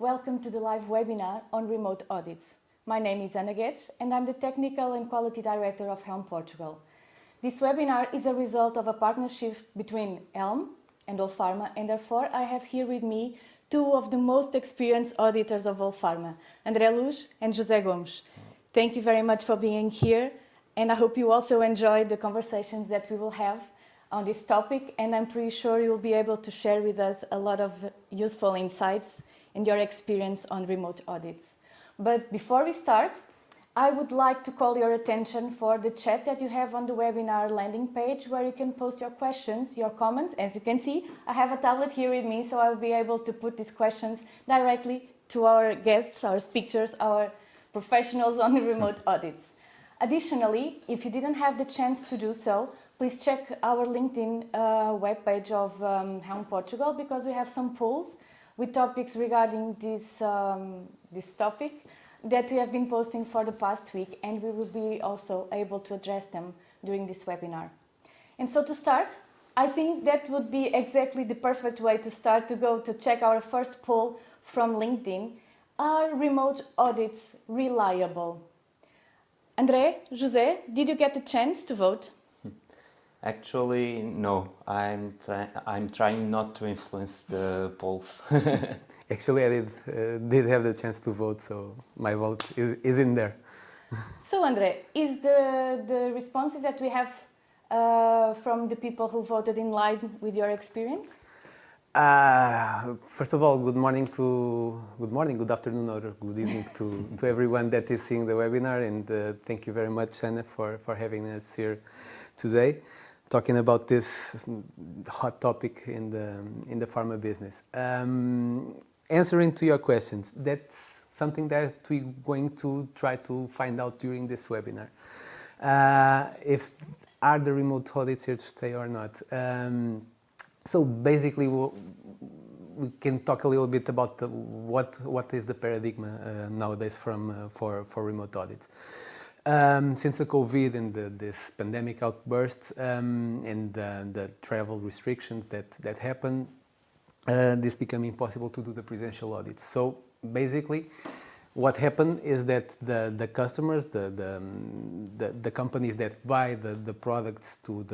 welcome to the live webinar on remote audits. My name is Ana Guedes and I'm the Technical and Quality Director of Helm Portugal. This webinar is a result of a partnership between Helm and Allpharma, and therefore I have here with me two of the most experienced auditors of Allpharma, André Luz and José Gomes. Thank you very much for being here, and I hope you also enjoyed the conversations that we will have on this topic, and I'm pretty sure you'll be able to share with us a lot of useful insights and your experience on remote audits. But before we start, I would like to call your attention for the chat that you have on the webinar landing page, where you can post your questions, your comments. As you can see, I have a tablet here with me, so I'll be able to put these questions directly to our guests, our speakers, our professionals on the remote audits. Additionally, if you didn't have the chance to do so, please check our LinkedIn webpage of Helm Portugal, because we have some polls with topics regarding this topic that we have been posting for the past week, and we will be also able to address them during this webinar. And so to start, I think that would be exactly the perfect way to start, to go to check our first poll from LinkedIn. Are remote audits reliable? André, José, did you get the chance to vote? Actually, no. I'm trying not to influence the polls. Actually, I did have the chance to vote, so my vote is in there. So, André, is the responses that we have from the people who voted in line with your experience? First of all, good morning, good afternoon, or good evening to everyone that is seeing the webinar, and thank you very much, Anna, for having us here today, talking about this hot topic in the pharma business. Answering to your questions, that's something that we're going to try to find out during this webinar. If are the remote audits here to stay or not? So basically, we can talk a little bit about what is the paradigm nowadays for remote audits. Since the COVID and this pandemic outburst and the travel restrictions that happened, this became impossible to do the presential audits. So basically, what happened is that the customers, the companies that buy the products to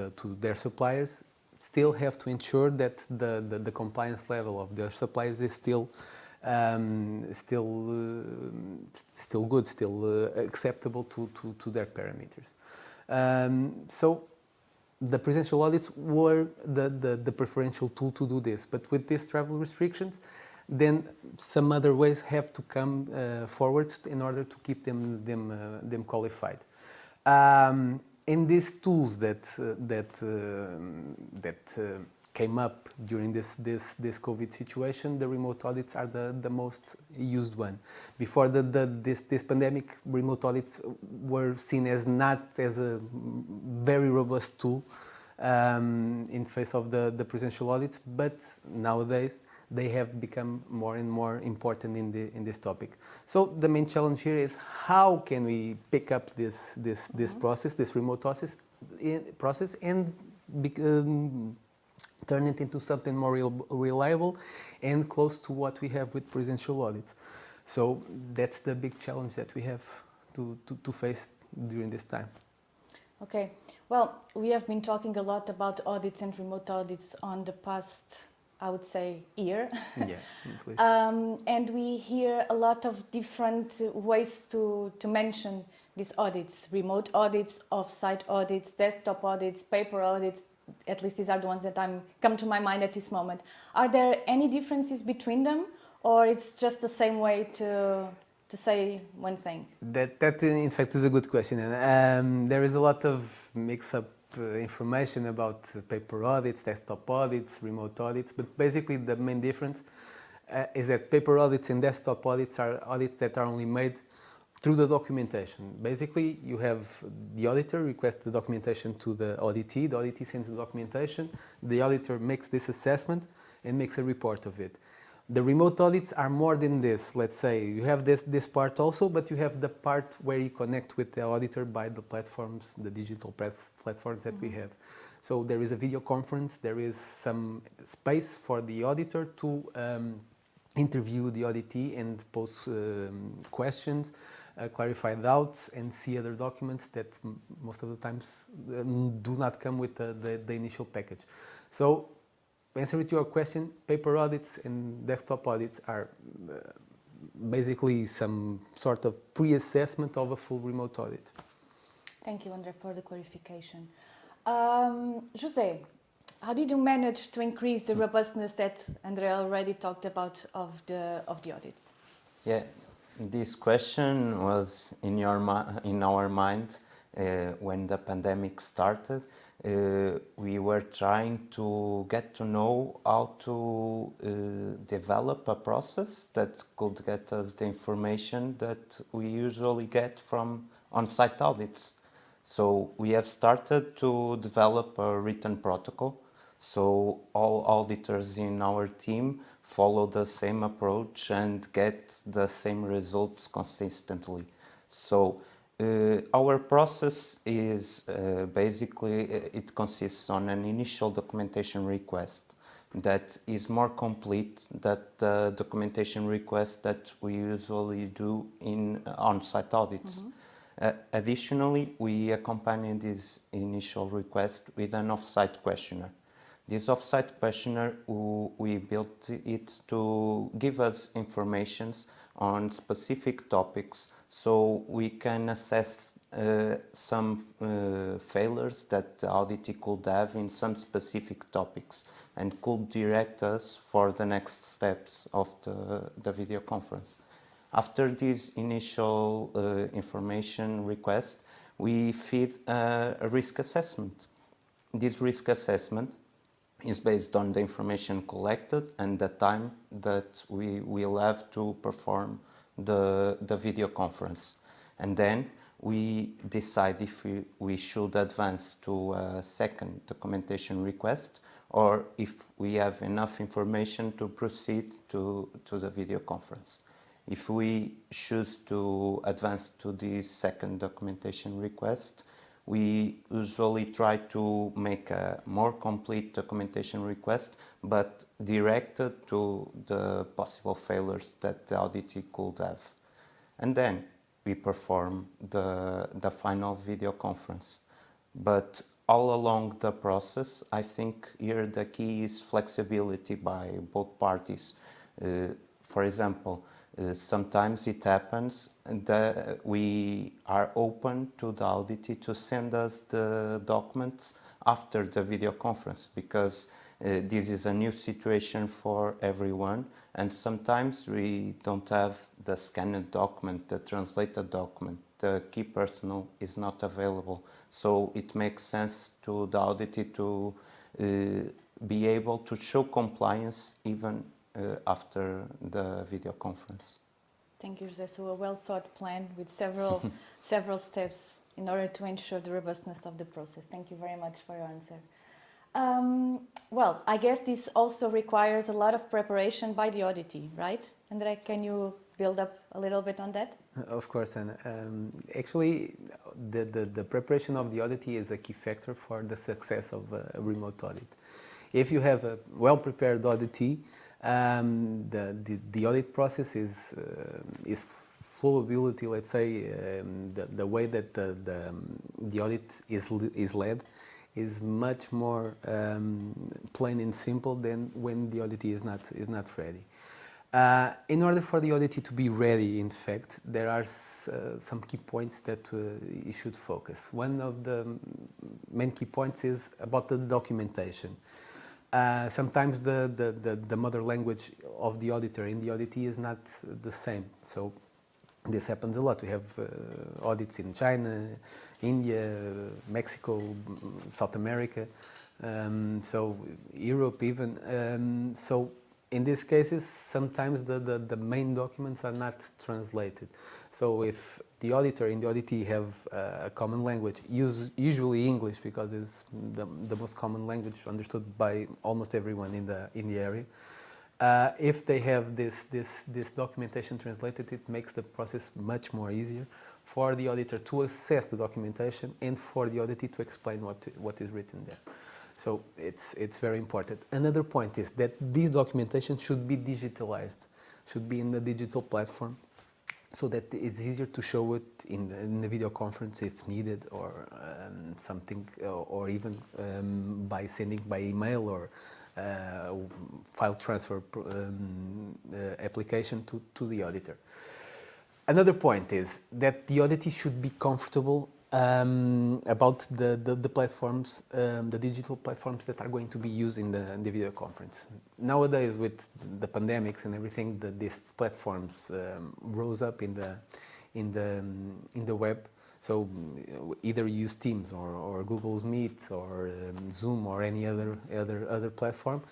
their suppliers, still have to ensure that the compliance level of their suppliers is still good, still acceptable to their parameters. So the presential audits were the preferential tool to do this, but with these travel restrictions, then some other ways have to come forward in order to keep them qualified. In these tools that came up during this COVID situation, the remote audits are the most used one. Before this pandemic, remote audits were seen as not as a very robust tool in face of the presential audits, but nowadays they have become more and more important in this topic. So the main challenge here is how can we pick up this process, this remote process, and turn it into something more reliable and close to what we have with presential audits. So that's the big challenge that we have to face during this time. Okay, well, we have been talking a lot about audits and remote audits on the past, I would say, year. Yeah, and we hear a lot of different ways to mention these audits: remote audits, offsite audits, desktop audits, paper audits. At least these are the ones that come to my mind at this moment. Are there any differences between them, or it's just the same way to say one thing? That in fact is a good question. There is a lot of mix-up information about paper audits, desktop audits, remote audits, but basically the main difference is that paper audits and desktop audits are audits that are only made through the documentation. Basically, you have the auditor request the documentation to the auditee sends the documentation, the auditor makes this assessment and makes a report of it. The remote audits are more than this. Let's say you have this part also, but you have the part where you connect with the auditor by the platforms, the digital platforms that we have. So there is a video conference, there is some space for the auditor to interview the auditee and pose questions, clarify doubts, and see other documents that most of the times do not come with the initial package. So, answering to your question, paper audits and desktop audits are basically some sort of pre-assessment of a full remote audit. Thank you, Andre, for the clarification. José, how did you manage to increase the robustness that Andre already talked about of the audits? Yeah, this question was in our mind when the pandemic started. We were trying to get to know how to develop a process that could get us the information that we usually get from on-site audits. So we have started to develop a written protocol. So all auditors in our team follow the same approach and get the same results consistently. So our process is basically, it consists on an initial documentation request that is more complete than the documentation request that we usually do in on-site audits. Additionally, we accompany this initial request with an offsite questionnaire. This offsite questionnaire, we built it to give us information on specific topics so we can assess some failures that the auditee could have in some specific topics and could direct us for the next steps of the video conference. After this initial information request, we feed a risk assessment. This risk assessment is based on the information collected and the time that we will have to perform the video conference. And then we decide if we should advance to a second documentation request or if we have enough information to proceed to the video conference. If we choose to advance to the second documentation request, we usually try to make a more complete documentation request, but directed to the possible failures that the auditee could have. And then we perform the final video conference. But all along the process, I think here the key is flexibility by both parties. For example, sometimes it happens that we are open to the auditee to send us the documents after the video conference because this is a new situation for everyone and sometimes we don't have the scanned document, the translated document, the key personnel is not available. So it makes sense to the auditee to be able to show compliance even after the video conference. Thank you, José. So a well-thought plan with several steps in order to ensure the robustness of the process. Thank you very much for your answer. Well, I guess this also requires a lot of preparation by the auditee, right? Andre, can you build up a little bit on that? Of course, and actually the preparation of the auditee is a key factor for the success of a remote audit. If you have a well-prepared auditee, the audit process is flowability, let's say, the way that the audit is led is much more plain and simple than when the auditee is not ready. In order for the auditee to be ready, in fact, there are some key points that you should focus. One of the main key points is about the documentation. Sometimes the mother language of the auditor and the auditee is not the same. So this happens a lot. We have audits in China, India, Mexico, South America, so Europe even. So in these cases, sometimes the main documents are not translated. So if the auditor and the auditee have a common language, usually English because it's the most common language understood by almost everyone in the area. If they have this documentation translated, it makes the process much more easier for the auditor to assess the documentation and for the auditee to explain what is written there. So it's very important. Another point is that this documentation should be digitalized. should be in the digital platform, so that it's easier to show it in the video conference if needed, or something, or even by sending by email or file transfer application to the auditor. Another point is that the auditee should be comfortable about the platforms, the digital platforms that are going to be used in the video conference. Nowadays, with the pandemics and everything, these platforms rose up in the web. So either use Teams or Google's Meet or Zoom or any other platform.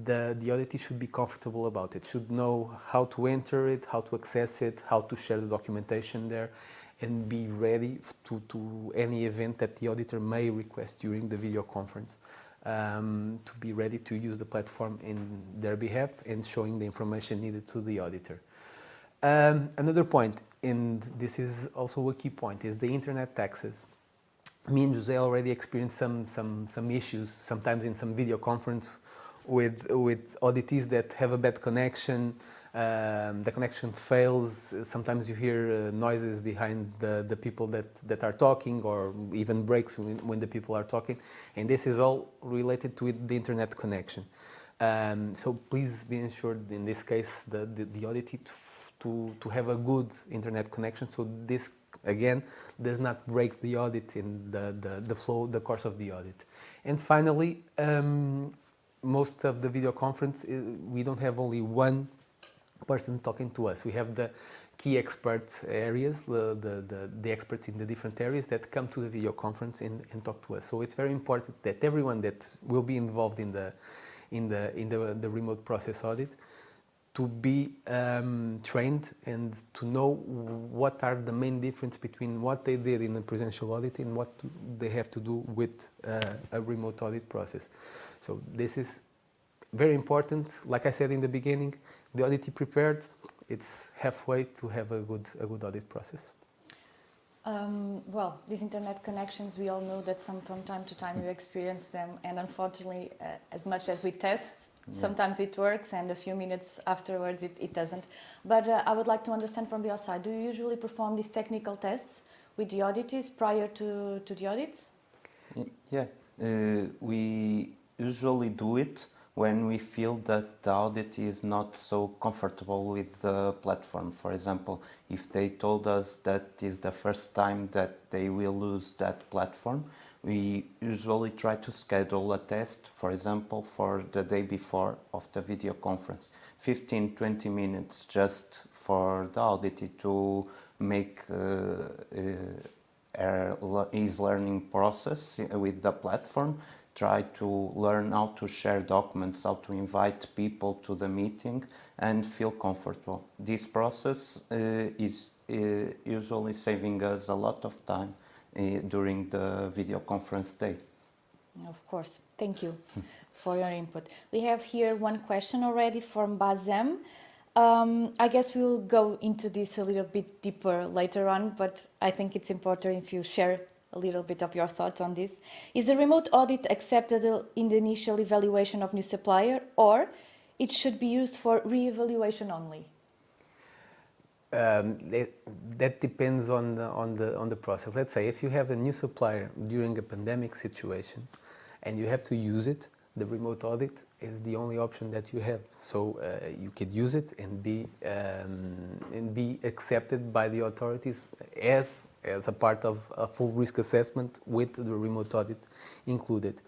The auditee should be comfortable about it, should know how to enter it, how to access it, how to share the documentation there, and be ready to any event that the auditor may request during the video conference, to be ready to use the platform in their behalf and showing the information needed to the auditor. Another point, and this is also a key point, is the internet access. Me and Jose already experienced some issues, sometimes in some video conference with auditees that have a bad connection. The connection fails. Sometimes you hear noises behind the people that are talking, or even breaks when the people are talking, and this is all related to the internet connection. So please be ensured, in this case, the auditee to have a good internet connection, so this again does not break the audit in the flow, the course of the audit. And finally, most of the video conference, we don't have only one person talking to us. We have the key experts areas, the experts in the different areas that come to the video conference and talk to us. So it's very important that everyone that will be involved in the remote process audit to be trained and to know what are the main difference between what they did in a presential audit and what they have to do with a remote audit process. So this is very important. Like I said in the beginning, the auditee prepared, it's halfway to have a good audit process. Well, these internet connections, we all know that from time to time you experience them, and unfortunately, as much as we test, sometimes it works, and a few minutes afterwards it doesn't. But I would like to understand from your side, do you usually perform these technical tests with the auditees prior to the audits? Yeah, we usually do it when we feel that the audit is not so comfortable with the platform. For example, if they told us that is the first time that they will use that platform, we usually try to schedule a test, for example, for the day before of the video conference. 15-20 minutes just for the auditee to make his learning process with the platform, try to learn how to share documents, how to invite people to the meeting and feel comfortable. This process is usually saving us a lot of time during the video conference day. Of course. Thank you for your input. We have here one question already from Bazem. I guess we'll go into this a little bit deeper later on, but I think it's important if you share a little bit of your thoughts on this. Is the remote audit accepted in the initial evaluation of new supplier, or it should be used for re-evaluation only? That depends on the process. Let's say if you have a new supplier during a pandemic situation and you have to use it, the remote audit is the only option that you have. So you could use it and be accepted by the authorities as a part of a full risk assessment with the remote audit included.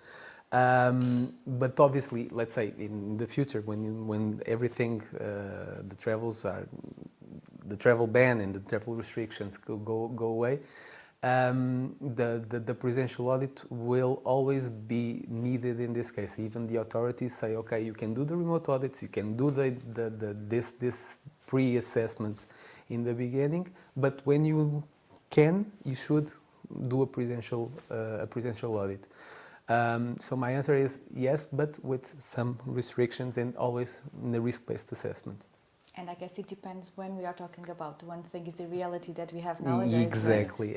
But obviously, let's say in the future, when everything, the travel ban and the travel restrictions go away, the presential audit will always be needed in this case. Even the authorities say, okay, you can do the remote audits, you can do this pre-assessment in the beginning, but when you should do a presential audit. So my answer is yes, but with some restrictions and always in the risk-based assessment. And I guess it depends when we are talking about. One thing is the reality that we have nowadays. Exactly,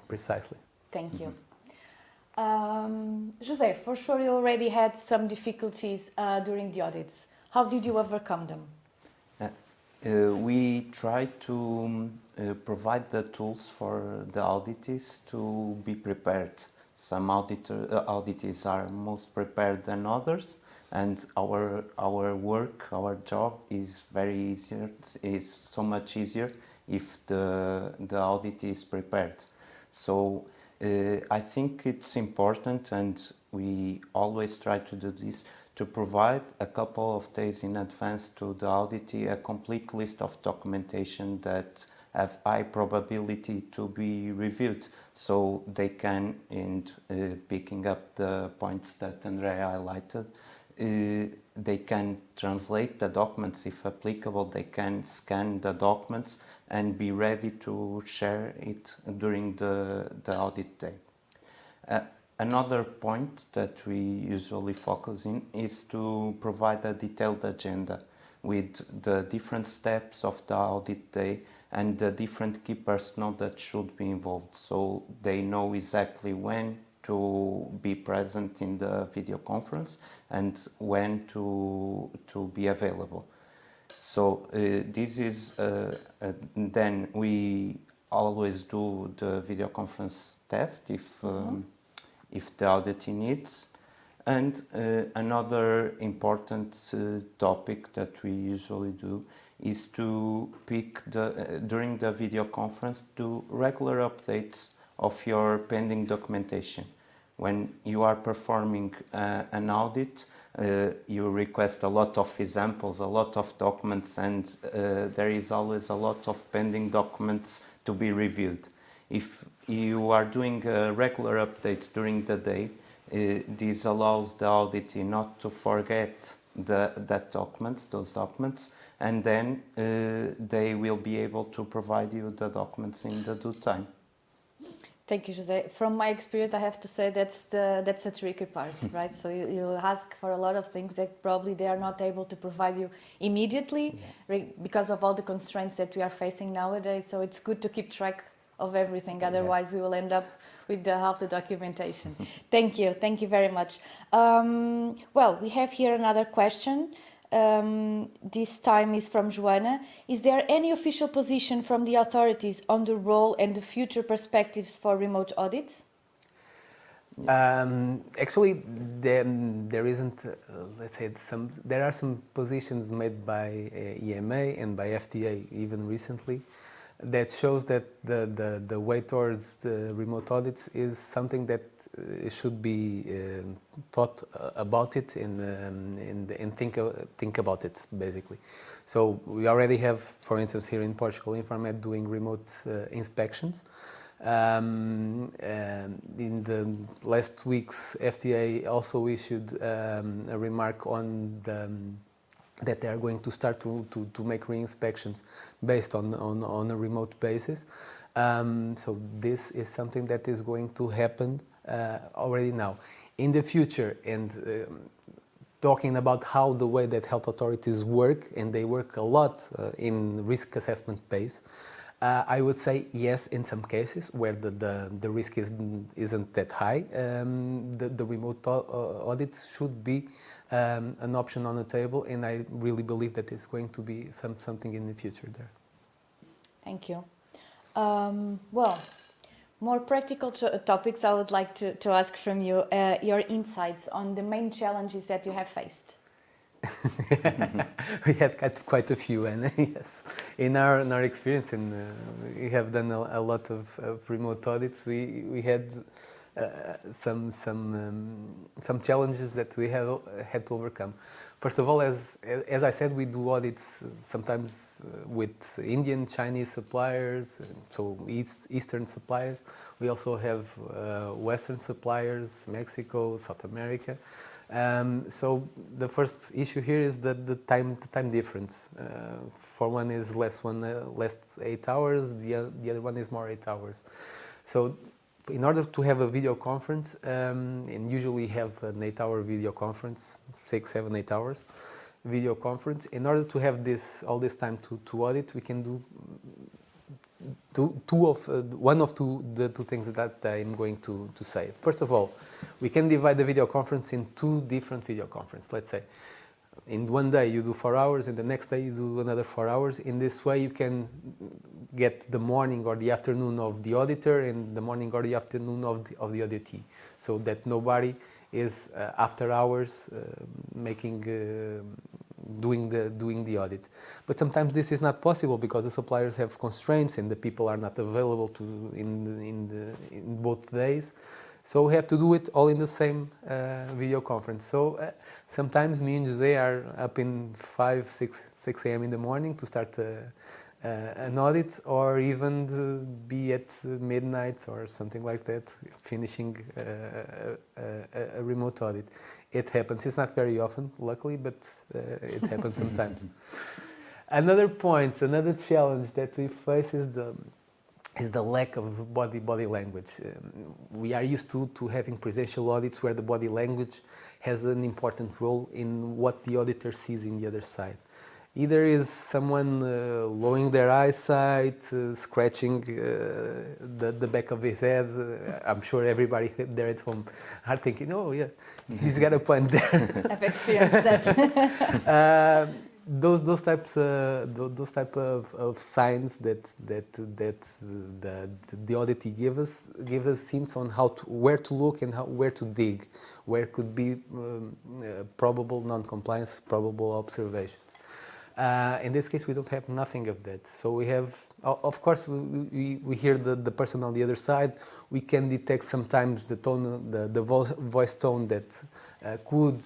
precisely. Thank you. Jose, for sure you already had some difficulties during the audits. How did you overcome them? We try to provide the tools for the auditees to be prepared. Some auditees are most prepared than others, and our work, our job is very easier. Is so much easier if the auditee is prepared. So I think it's important, and we always try to do this, to provide a couple of days in advance to the auditee a complete list of documentation that have high probability to be reviewed, so they can, in picking up the points that Andrea highlighted, they can translate the documents if applicable, they can scan the documents and be ready to share it during the audit day. Another point that we usually focus in is to provide a detailed agenda with the different steps of the audit day and the different key personnel that should be involved, so they know exactly when to be present in the video conference and when to be available. So this is then we always do the video conference test if the auditee needs. And another important topic that we usually do is to pick during the video conference, do regular updates of your pending documentation. When you are performing an audit, you request a lot of examples, a lot of documents, and there is always a lot of pending documents to be reviewed. If you are doing regular updates during the day, this allows the auditee not to forget those documents, and then they will be able to provide you the documents in the due time. Thank you, José. From my experience, I have to say that's a tricky part, right? So you ask for a lot of things that probably they are not able to provide you immediately because of all the constraints that we are facing nowadays. So it's good to keep track of everything. Otherwise, we will end up with half the documentation. Thank you very much. Well, we have here another question. This time is from Joanna. Is there any official position from the authorities on the role and the future perspectives for remote audits? Actually, there isn't. Let's say there are some positions made by EMA and by FDA even recently, that shows that the way towards the remote audits is something that should be thought about it and think about it basically. So we already have, for instance, here in Portugal, Infarmed doing remote inspections. In the last weeks, FDA also issued a remark on that they are going to start to make re-inspections based on a remote basis. So this is something that is going to happen already now. In the future, and talking about how the way that health authorities work, and they work a lot in risk assessment base, I would say yes, in some cases where the risk isn't that high, the remote audits should be an option on the table, and I really believe that it's going to be something in the future there. Thank you. Well, more practical topics I would like to ask from you, your insights on the main challenges that you have faced. We had quite a few, and yes, in our experience, and we have done a lot of remote audits. We had some challenges that we had to overcome. First of all, as I said, we do audits sometimes with Indian, Chinese suppliers, so Eastern suppliers. We also have Western suppliers, Mexico, South America. So the first issue here is the time difference. For one is less 8 hours, the other one is more 8 hours. So in order to have a video conference, and usually have an 8-hour video conference, 6, 7, 8 hours video conference, in order to have all this time to audit, we can do one of the two things that I'm going to say. First of all, we can divide the video conference in 2 different video conferences. Let's say in one day you do 4 hours and the next day you do another 4 hours. In this way you can get the morning or the afternoon of the auditor and the morning or the afternoon of the auditee, so that nobody is after hours doing the audit. But sometimes this is not possible because the suppliers have constraints and the people are not available in both days. So we have to do it all in the same video conference. So sometimes me and Jose are up in 5, 6 a.m. in the morning to start an audit, or even be at midnight or something like that, finishing a remote audit. It happens. It's not very often, luckily, but it happens sometimes. Another point, another challenge that we face is the lack of body language. We are used to having presential audits where the body language has an important role in what the auditor sees in the other side. Either is someone lowering their eyesight, scratching the back of his head. I'm sure everybody there at home are thinking, oh yeah, he's got a point there. I've experienced that. Those type of signs that the auditee give us hints on where to look and where to dig, where could be probable non-compliance, probable observations. In this case, we don't have nothing of that. So we have, of course, we hear the person on the other side. We can detect sometimes the tone, the voice tone that could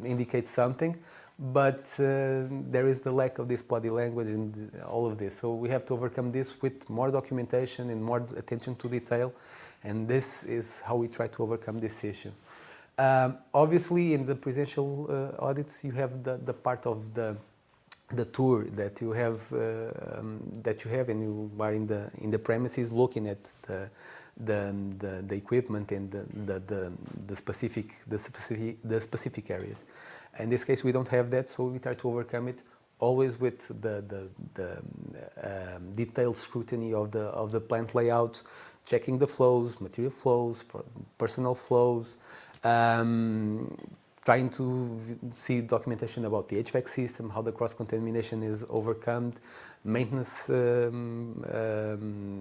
indicate something, but there is the lack of this body language and all of this. So we have to overcome this with more documentation and more attention to detail, and this is how we try to overcome this issue. Obviously, in the presential audits, you have the part of the tour that you have and you are in the premises looking at the equipment and the specific areas. In this case, we don't have that, so we try to overcome it always with the detailed scrutiny of the plant layouts, checking the flows, material flows, personnel flows. Trying to see documentation about the HVAC system, how the cross-contamination is overcome, maintenance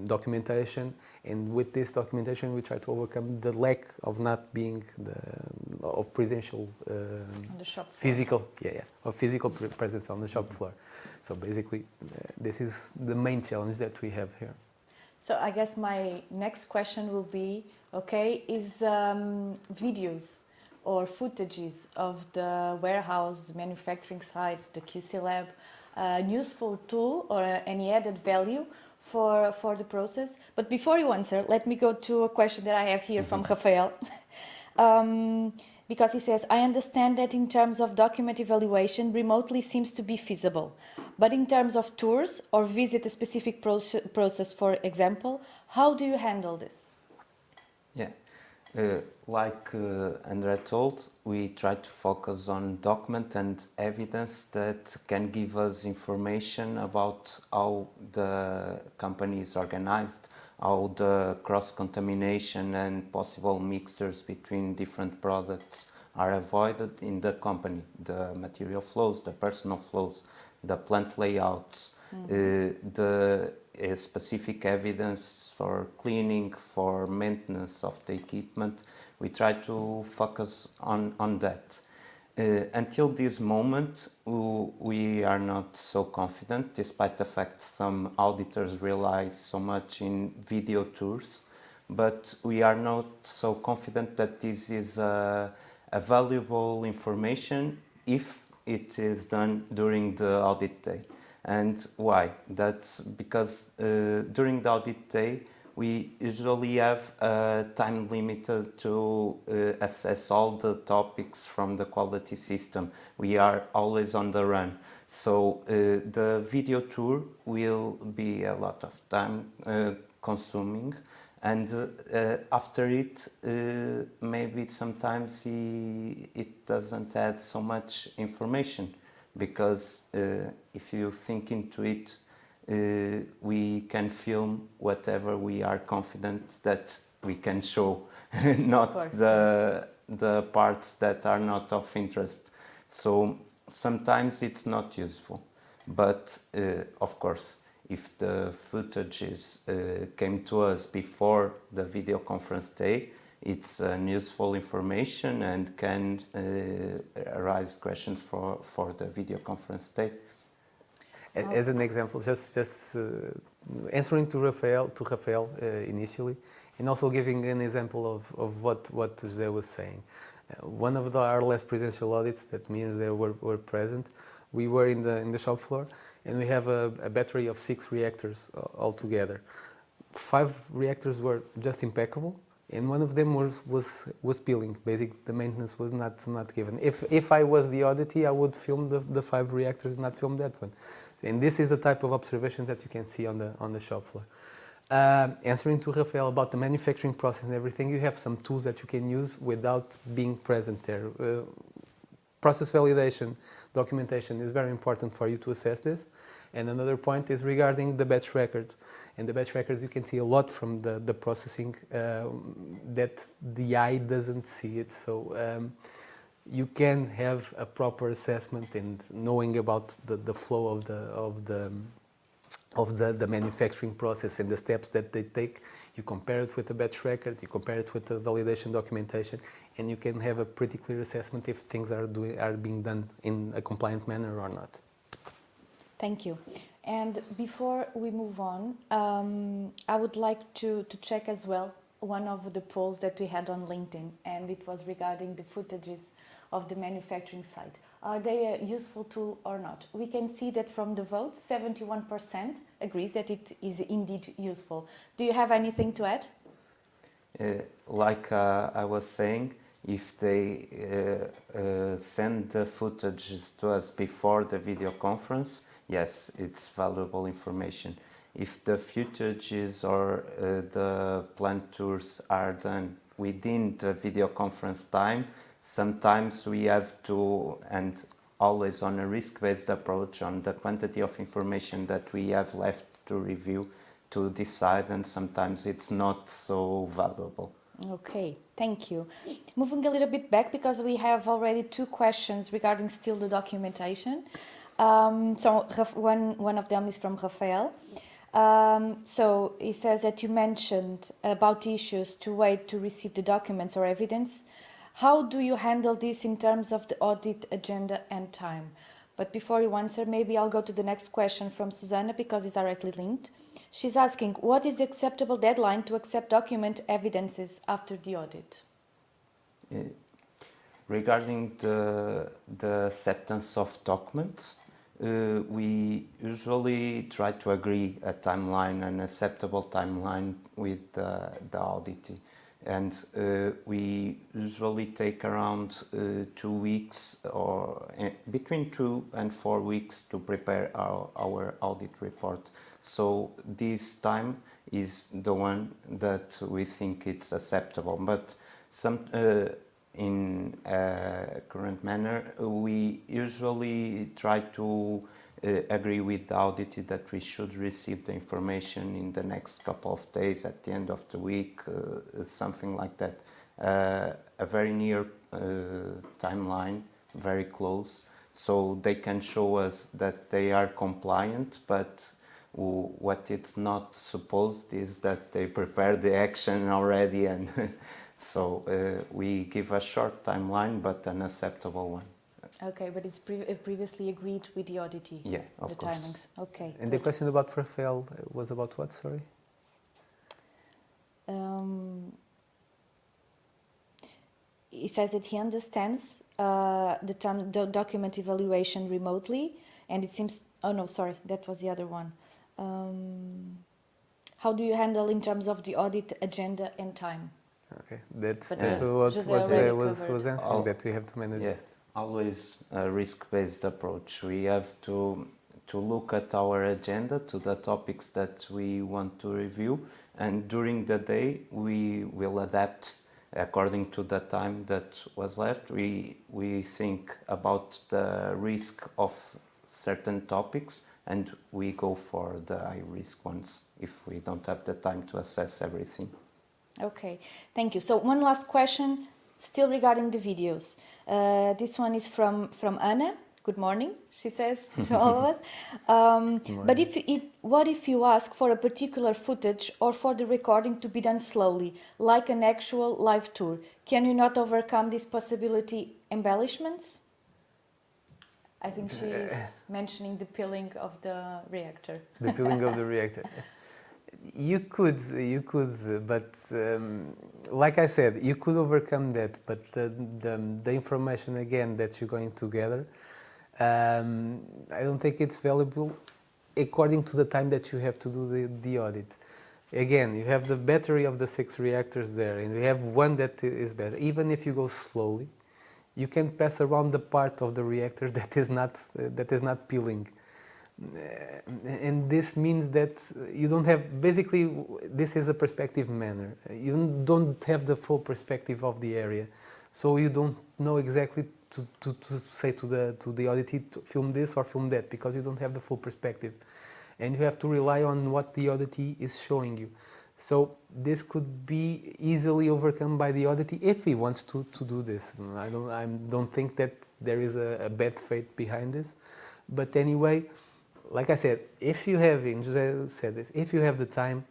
documentation, and with this documentation we try to overcome the lack of not being of presential on the shop floor. physical presence on the shop floor. So basically, this is the main challenge that we have here. So I guess my next question will be, okay, is videos or footages of the warehouse, manufacturing site, the QC lab, a useful tool or any added value for the process? But before you answer, let me go to a question that I have here from Rafael. Because he says, I understand that in terms of document evaluation, remotely seems to be feasible. But in terms of tours or visit a specific process, for example, how do you handle this? Yeah. Like Andrea told, we try to focus on document and evidence that can give us information about how the company is organized, how the cross-contamination and possible mixtures between different products are avoided in the company, the material flows, the personal flows, the plant layouts, the specific evidence for cleaning, for maintenance of the equipment. We try to focus on that. Until this moment, we are not so confident, despite the fact some auditors rely so much in video tours, but we are not so confident that this is a valuable information if it is done during the audit day. And why? That's because during the audit day, we usually have a time limit to assess all the topics from the quality system. We are always on the run. So the video tour will be a lot of time consuming. And after it, maybe sometimes it doesn't add so much information. Because if you think into it, we can film whatever we are confident that we can show, not the parts that are not of interest. So sometimes it's not useful, but of course, if the footages came to us before the video conference day, it's useful information and can arise questions for the video conference day. As an example, just answering to Rafael initially, and also giving an example of what José was saying. One of our last presential audits that me and José were present, we were in the shop floor, and we have a battery of 6 reactors altogether. 5 reactors were just impeccable, and one of them was peeling. Basically, the maintenance was not given. If I was the auditee, I would film the 5 reactors and not film that one. And this is the type of observations that you can see on the shop floor. Answering to Rafael about the manufacturing process and everything, you have some tools that you can use without being present there. Process validation, documentation is very important for you to assess this. And another point is regarding the batch records. And the batch records, you can see a lot from the processing that the eye doesn't see it. So you can have a proper assessment and knowing about the flow of the manufacturing process and the steps that they take. You compare it with the batch record, you compare it with the validation documentation, and you can have a pretty clear assessment if things are being done in a compliant manner or not. Thank you. And before we move on, I would like to check as well one of the polls that we had on LinkedIn, and it was regarding the footages of the manufacturing site. Are they a useful tool or not? We can see that from the votes, 71% agrees that it is indeed useful. Do you have anything to add? Like I was saying, if they send the footages to us before the video conference, yes, it's valuable information. If the footages or the plant tours are done within the video conference time, sometimes we have to, and always on a risk-based approach, on the quantity of information that we have left to review to decide, and sometimes it's not so valuable. Okay, thank you. Moving a little bit back, because we have already 2 questions regarding still the documentation. So one of them is from Rafael. So he says that you mentioned about the issues to wait to receive the documents or evidence. How do you handle this in terms of the audit agenda and time? But before you answer, maybe I'll go to the next question from Susanna because it's directly linked. She's asking, what is the acceptable deadline to accept document evidences after the audit? Regarding the acceptance of documents, we usually try to agree a timeline, an acceptable timeline with the auditee. And we usually take around 2 weeks or between 2 and 4 weeks to prepare our audit report. So this time is the one that we think it's acceptable. But in a current manner, we usually try to agree with the auditee that we should receive the information in the next couple of days, at the end of the week, something like that. A very near timeline, very close, so they can show us that they are compliant, but what it's not supposed is that they prepare the action already, and so we give a short timeline, but an acceptable one. Okay, but it's previously agreed with the auditee? Yeah, of course. The timings, okay. And good. the question about Rafael was about what, sorry? He says that he understands the term document evaluation remotely, and it seems, oh no, sorry, that was the other one. How do you handle in terms of the audit agenda and time? Okay, that's But, what José was answering, that we have to manage. Yeah, always a risk-based approach. We have to look at our agenda, to the topics that we want to review, and during the day we will adapt according to the time that was left. We think about the risk of certain topics, and we go for the high risk ones if we don't have the time to assess everything. Okay, thank you. So one last question, still regarding the videos. This one is from Anna. good morning, she says to all of us. But what if you ask for a particular footage or for the recording to be done slowly, like an actual live tour? Can you not overcome this possibility embellishments? I think she is mentioning the peeling of the reactor. The peeling of the reactor. You could, but like I said, you could overcome that. But the information again that you're going to gather, I don't think it's valuable according to the time that you have to do the audit. Again, you have the battery of the 6 reactors there, and we have one that is better. Even if you go slowly, you can pass around the part of the reactor that is not peeling. And this means that you don't have, basically this is a perspective manner. You don't have the full perspective of the area, so you don't know exactly to say to the auditee to film this or film that, because you don't have the full perspective, and you have to rely on what the auditee is showing you. So this could be easily overcome by the auditee if he wants to do this. I don't think that there is a bad faith behind this, but anyway, like I said, if you have, and Jose said this, if you have the time,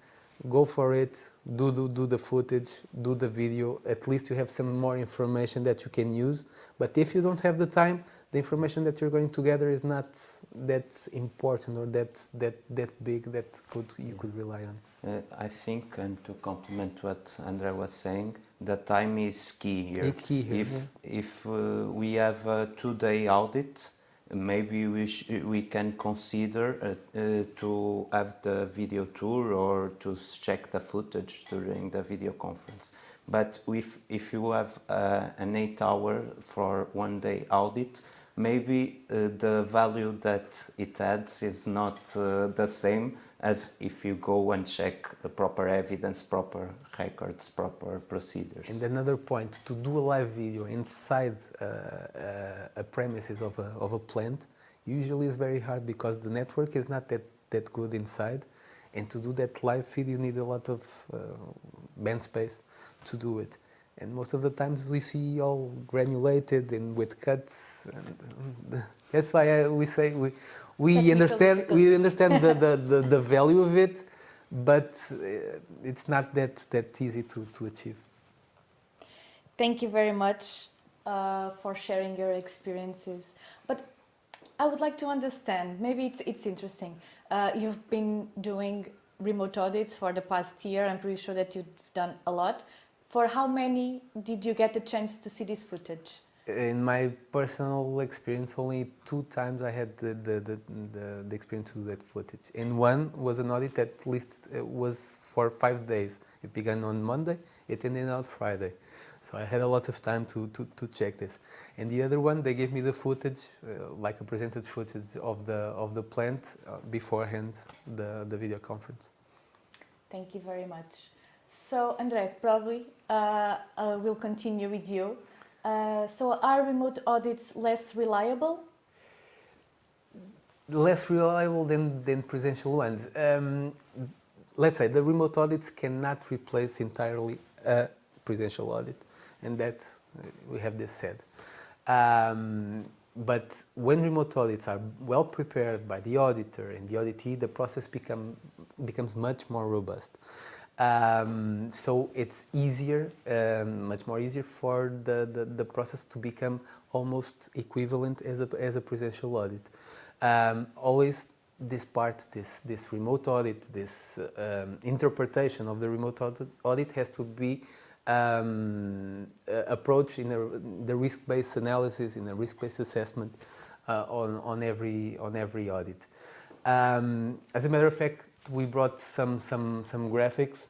go for it, do the footage, do the video, at least you have some more information that you can use. But if you don't have the time, the information that you're going to gather is not that important or that big that you could rely on. I think, and to complement what Andre was saying, the time is key here. It's key here, If we have a 2-day audit, maybe we can consider to have the video tour or to check the footage during the video conference. But if you have an 8-hour for 1-day audit, maybe the value that it adds is not the same as if you go and check proper evidence, proper records, proper procedures. And another point, to do a live video inside a premises of a plant usually is very hard because the network is not that good inside, and to do that live video you need a lot of band space to do it. And most of the times we see all granulated and with cuts, and that's why we say we understand the value of it, but it's not that easy to achieve. Thank you very much for sharing your experiences. But I would like to understand, maybe it's interesting. You've been doing remote audits for the past year. I'm pretty sure that you've done a lot. For how many did you get the chance to see this footage? In my personal experience, only 2 times I had the experience to do that footage. And one was an audit that at least was for 5 days. It began on Monday, it ended on Friday. So I had a lot of time to check this. And the other one, they gave me the footage, like a presented footage of the plant beforehand the video conference. Thank you very much. So, Andre, probably we'll continue with you. So are remote audits less reliable? Less reliable than presential ones. Let's say the remote audits cannot replace entirely a presential audit, and that we have this said. But when remote audits are well prepared by the auditor and the auditee, the process becomes much more robust. So it's easier, much more easier for the process to become almost equivalent as a presential audit. Always this remote audit, this interpretation of the remote audit has to be approached in the risk-based analysis, in a risk-based assessment on every audit. As a matter of fact, we brought some graphics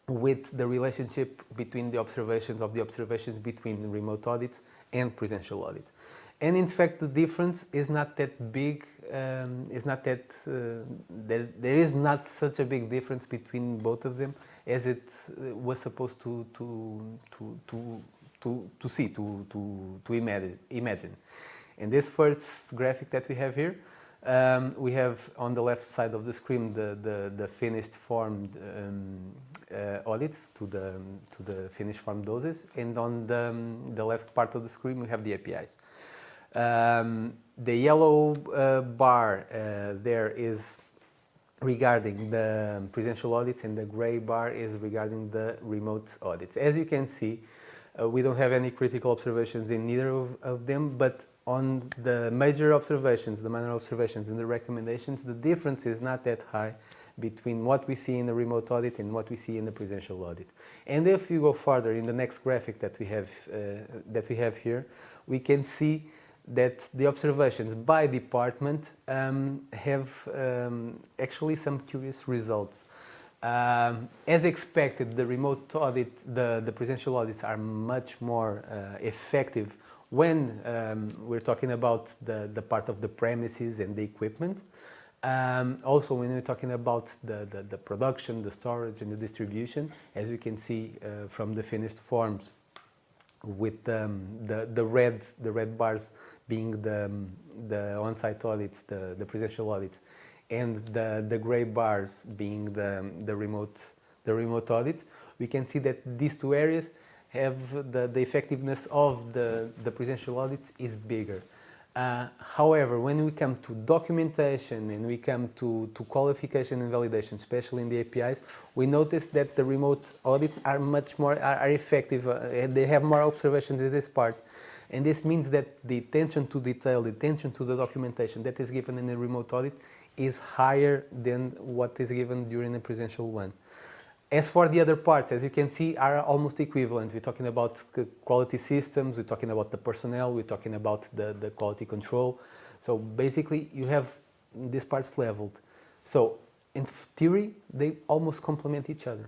with the relationship between the observations between remote audits and presential audits. And in fact, the difference is not that big. There is not such a big difference between both of them as it was supposed to imagine. In this first graphic that we have here, we have on the left side of the screen the finished formed audits to the finished formed doses, and on the left part of the screen we have the APIs. The yellow bar there is regarding the presential audits, and the gray bar is regarding the remote audits. As you can see, we don't have any critical observations in neither of them, but on the major observations, the minor observations and the recommendations, the difference is not that high between what we see in the remote audit and what we see in the presential audit. And if you go further in the next graphic that we have here, we can see that the observations by department have actually some curious results. As expected, the remote audit, the presential audits are much more effective when we're talking about the part of the premises and the equipment. Also, when we're talking about the production, the storage and the distribution, as you can see from the finished forms, with the red bars being the on-site audits, the presential audits, and the gray bars being the remote audits, we can see that these two areas have the effectiveness of the presential audits is bigger. However, when we come to documentation and we come to qualification and validation, especially in the APIs, we notice that the remote audits are much more effective. They have more observations in this part. And this means that the attention to detail, the attention to the documentation that is given in a remote audit is higher than what is given during a presential one. As for the other parts, as you can see, are almost equivalent. We're talking about quality systems, we're talking about the personnel, we're talking about the quality control. So basically, you have these parts leveled. So in theory, they almost complement each other.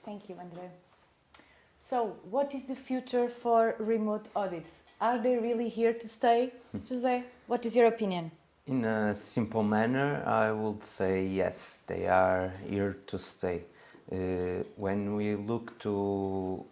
Thank you, André. So, what is the future for remote audits? Are they really here to stay? José, what is your opinion? In a simple manner, I would say yes, they are here to stay. When we look to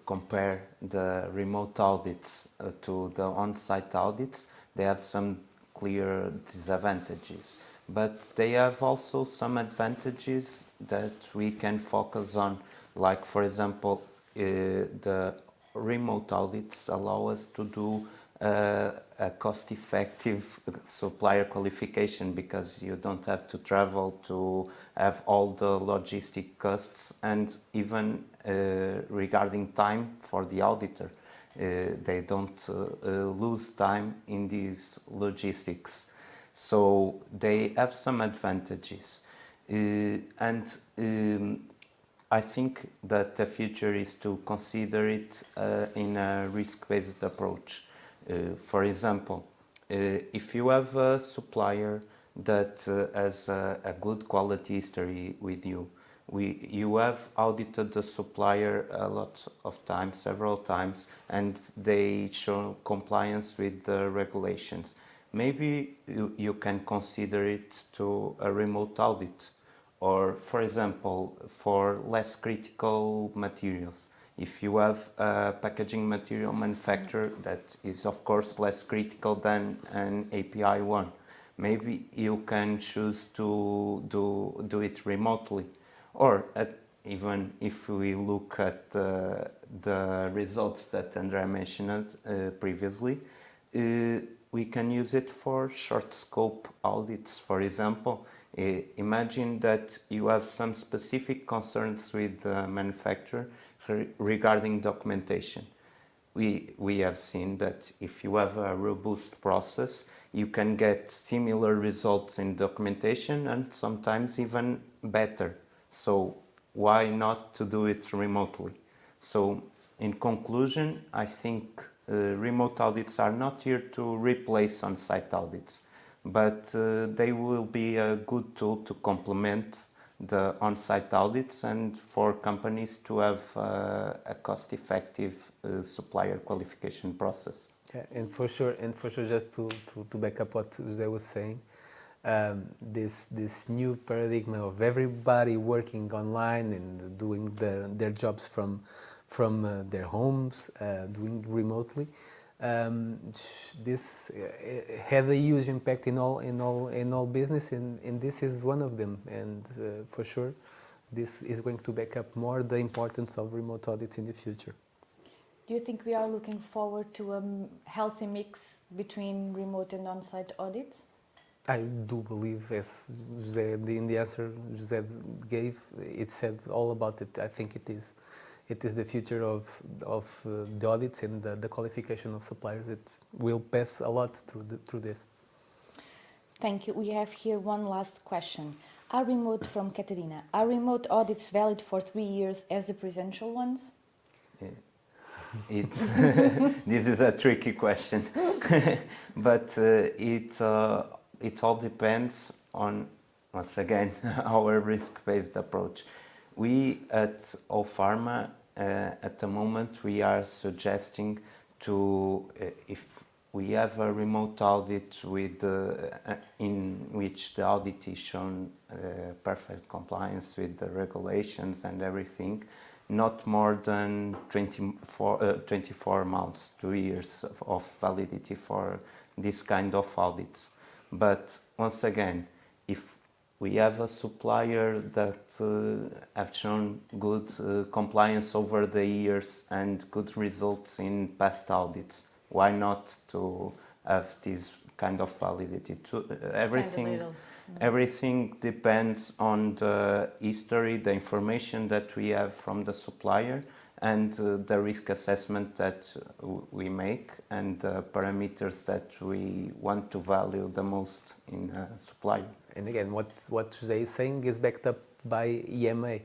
compare the remote audits to the on-site audits, they have some clear disadvantages. But they have also some advantages that we can focus on, like, for example, the remote audits allow us to do a cost-effective supplier qualification, because you don't have to travel to have all the logistic costs, and even regarding time for the auditor. They don't lose time in these logistics. So they have some advantages. I think that the future is to consider it in a risk-based approach. For example, if you have a supplier that has a good quality history with you, you have audited the supplier a lot of times, several times, and they show compliance with the regulations. Maybe you can consider it to a remote audit. Or, for example, for less critical materials, if you have a packaging material manufacturer that is, of course, less critical than an API one, maybe you can choose to do it remotely. Or even if we look at the results that Andrea mentioned previously, we can use it for short scope audits, for example. Imagine that you have some specific concerns with the manufacturer regarding documentation. We have seen that if you have a robust process, you can get similar results in documentation and sometimes even better. So why not to do it remotely? So in conclusion, I think remote audits are not here to replace on-site audits, but they will be a good tool to complement the on-site audits and for companies to have a cost-effective supplier qualification process. Yeah, and for sure, just to back up what José was saying, this new paradigm of everybody working online and doing their jobs from their homes, doing remotely. This had a huge impact in all business, and this is one of them. And for sure, this is going to back up more the importance of remote audits in the future. Do you think we are looking forward to a healthy mix between remote and on-site audits? I do believe, as José, in the answer José gave, it said all about it. I think it is the future of the audits and the qualification of suppliers. It will pass a lot through this. Thank you. We have here one last question. From Katerina. Are remote audits valid for 3 years as the presential ones? This is a tricky question, but it all depends on, once again, our risk-based approach. We at Pharma, at the moment, we are suggesting to, if we have a remote audit with, in which the audit is shown perfect compliance with the regulations and everything, not more than 24 months, 2 years of validity for this kind of audits. But once again, if we have a supplier that have shown good compliance over the years and good results in past audits, why not to have this kind of validity? Everything depends on the history, the information that we have from the supplier, and the risk assessment that we make, and the parameters that we want to value the most in a supplier. And again, what José is saying is backed up by EMA.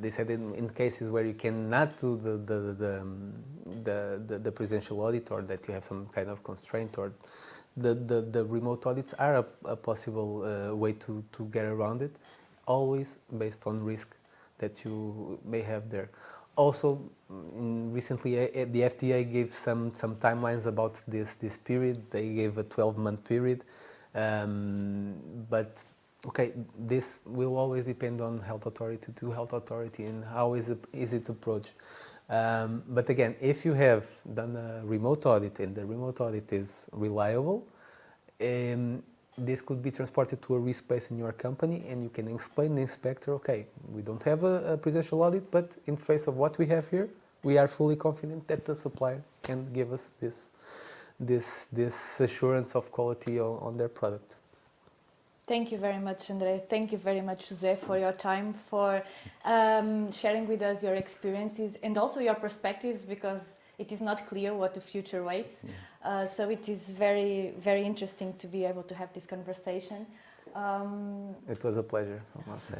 They said in cases where you cannot do the presential audit, or that you have some kind of constraint, or the remote audits are a possible way to get around it, always based on risk that you may have there. Also, recently the FDA gave some timelines about this period. They gave a 12-month period, but okay, this will always depend on health authority to health authority and how is it approached. But again, if you have done a remote audit and the remote audit is reliable, this could be transported to a risk base in your company, and you can explain to the inspector, okay, we don't have a presential audit, but in face of what we have here, we are fully confident that the supplier can give us this assurance of quality on their product. Thank you very much, André. Thank you very much, José, for your time, for sharing with us your experiences and also your perspectives, because it is not clear what the future waits. Yeah. So it is very, very interesting to be able to have this conversation. It was a pleasure, I must say.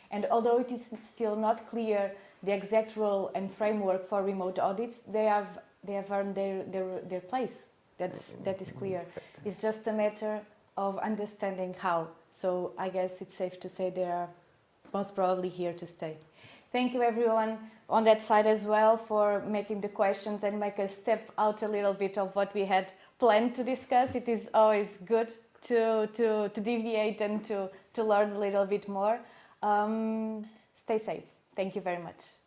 And although it is still not clear the exact role and framework for remote audits, they have earned their place. That is clear. It's just a matter of understanding how. So I guess it's safe to say they are most probably here to stay. Thank you everyone on that side as well for making the questions and make us step out a little bit of what we had planned to discuss. It is always good to deviate and to learn a little bit more. Stay safe. Thank you very much.